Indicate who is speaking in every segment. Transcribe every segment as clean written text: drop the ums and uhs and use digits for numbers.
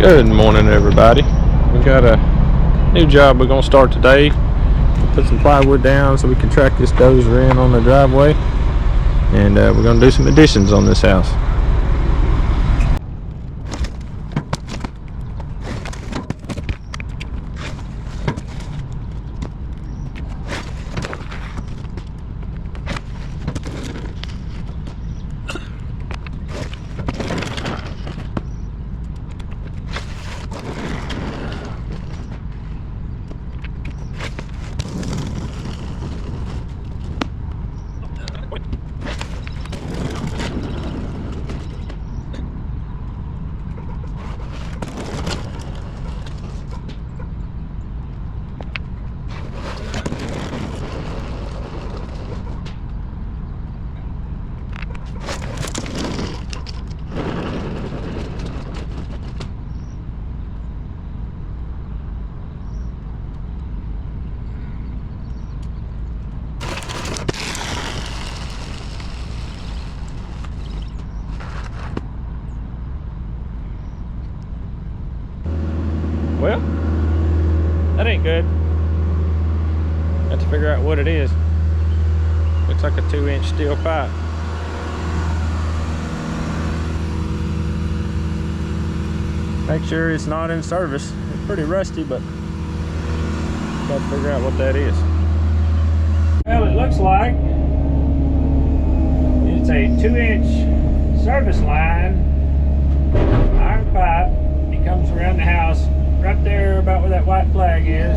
Speaker 1: Good morning, everybody. We got a new job we're gonna start today. Put some plywood down so we can track this dozer in on the driveway, and we're gonna do some additions on this house. Well, that ain't good. Got to figure out what it is. Looks like a 2-inch steel pipe. Make sure it's not in service. It's pretty rusty, but got to figure out what that is. Well, it looks like it's a 2-inch service line, iron pipe. It comes around the house right there about where that white flag is,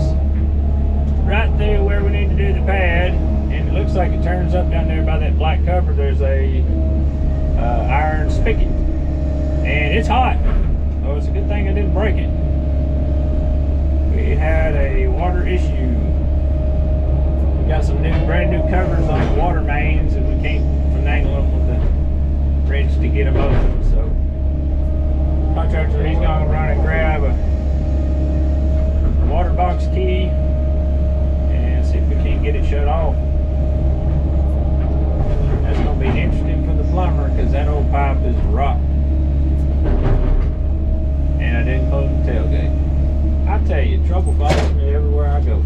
Speaker 1: right there where we need to do the pad, and it looks like it turns up down there by that black cover. There's a iron spigot, and it's hot. Oh, it's a good thing I didn't break it. We had a water issue. We got some brand new covers on the water mains, and we can't finagle them with the wrench to get them open. So contractor, he's gonna run and grab a water box key and see if we can't get it shut off. That's gonna be interesting for the plumber, because that old pipe is rotten. And I didn't close the tailgate. I tell you, trouble follows me everywhere I go.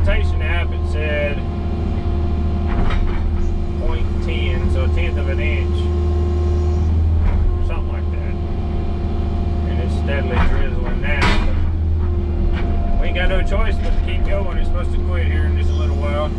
Speaker 1: notation app, it said 0.10, so a tenth of an inch, or something like that. And it's steadily drizzling now. But we ain't got no choice but to keep going. It's supposed to quit here in just a little while.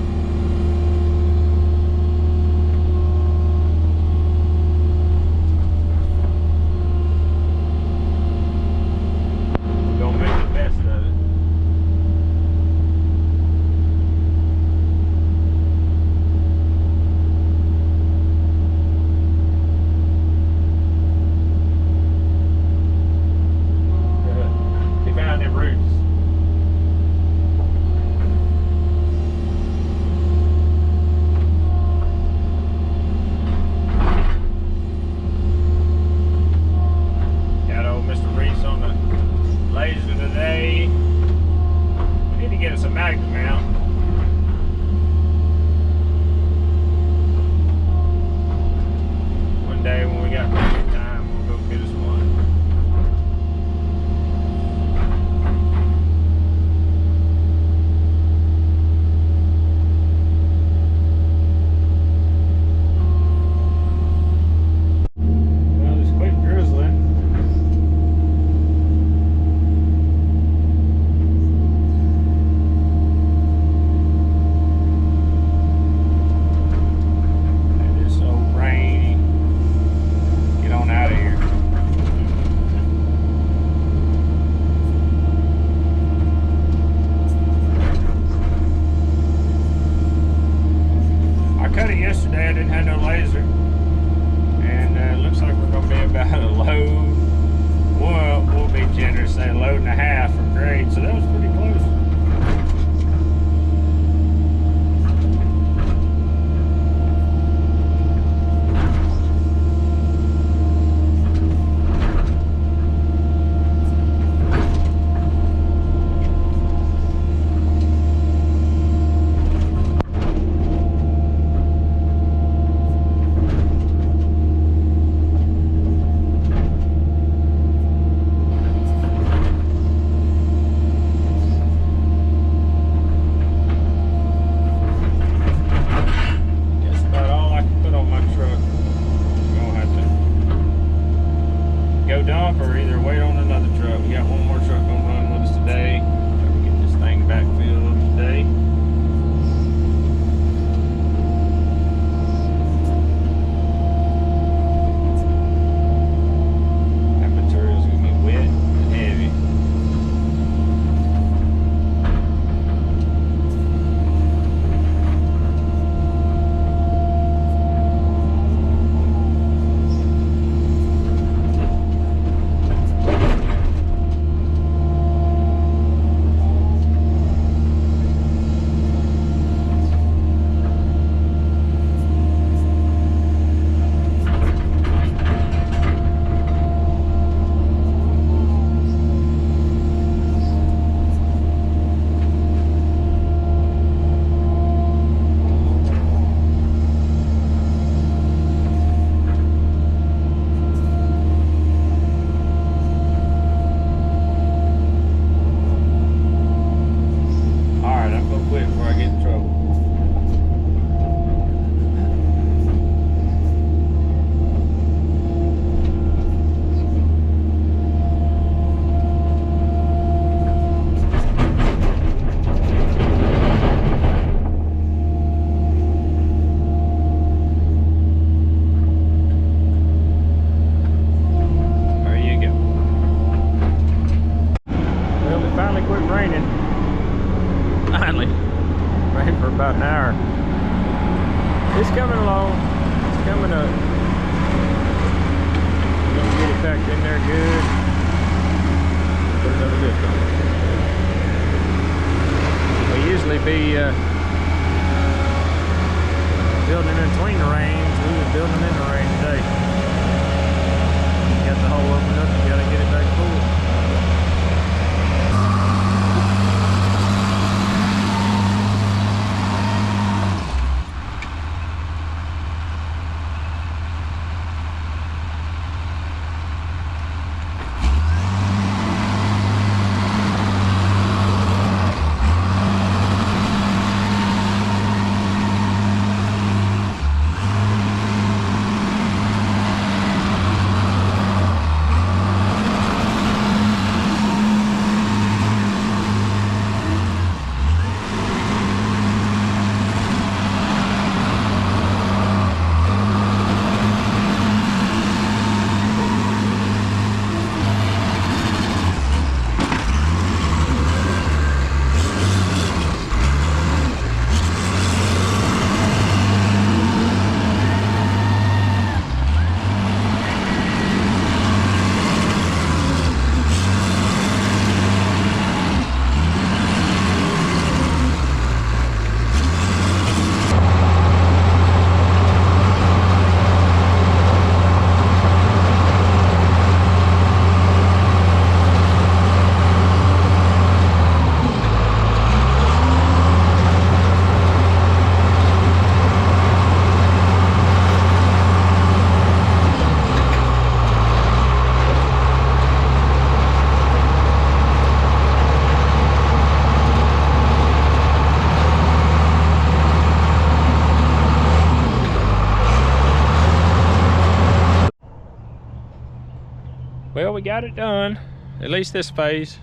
Speaker 1: we got it done, at least this phase.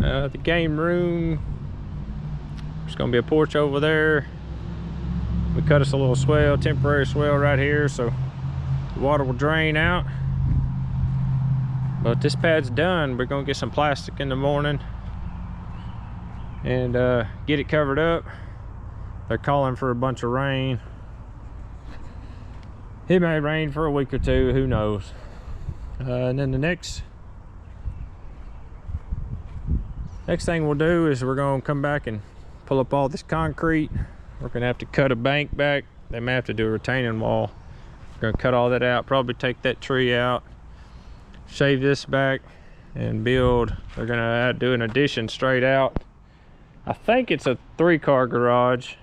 Speaker 1: The game room, there's gonna be a porch over there. We cut us a little swell, temporary swell right here, so the water will drain out. But this pad's done. We're gonna get some plastic in the morning and get it covered up. They're calling for a bunch of rain. It may rain for a week or two, who knows. And then the next thing we'll do is we're gonna come back and pull up all this concrete. We're gonna have to cut a bank back. They may have to do a retaining wall. We're gonna cut all that out, probably take that tree out, shave this back, and build. They're gonna do an addition straight out. I think it's a 3-car garage,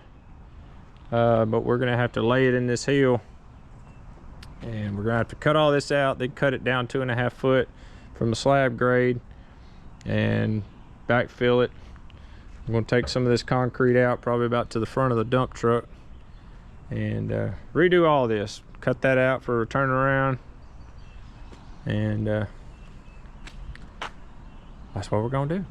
Speaker 1: but we're gonna have to lay it in this hill. And we're gonna have to cut all this out, then cut it down 2.5 foot from the slab grade and backfill it. I'm gonna take some of this concrete out, probably about to the front of the dump truck, and redo all this. Cut that out for a turnaround, and that's what we're gonna do.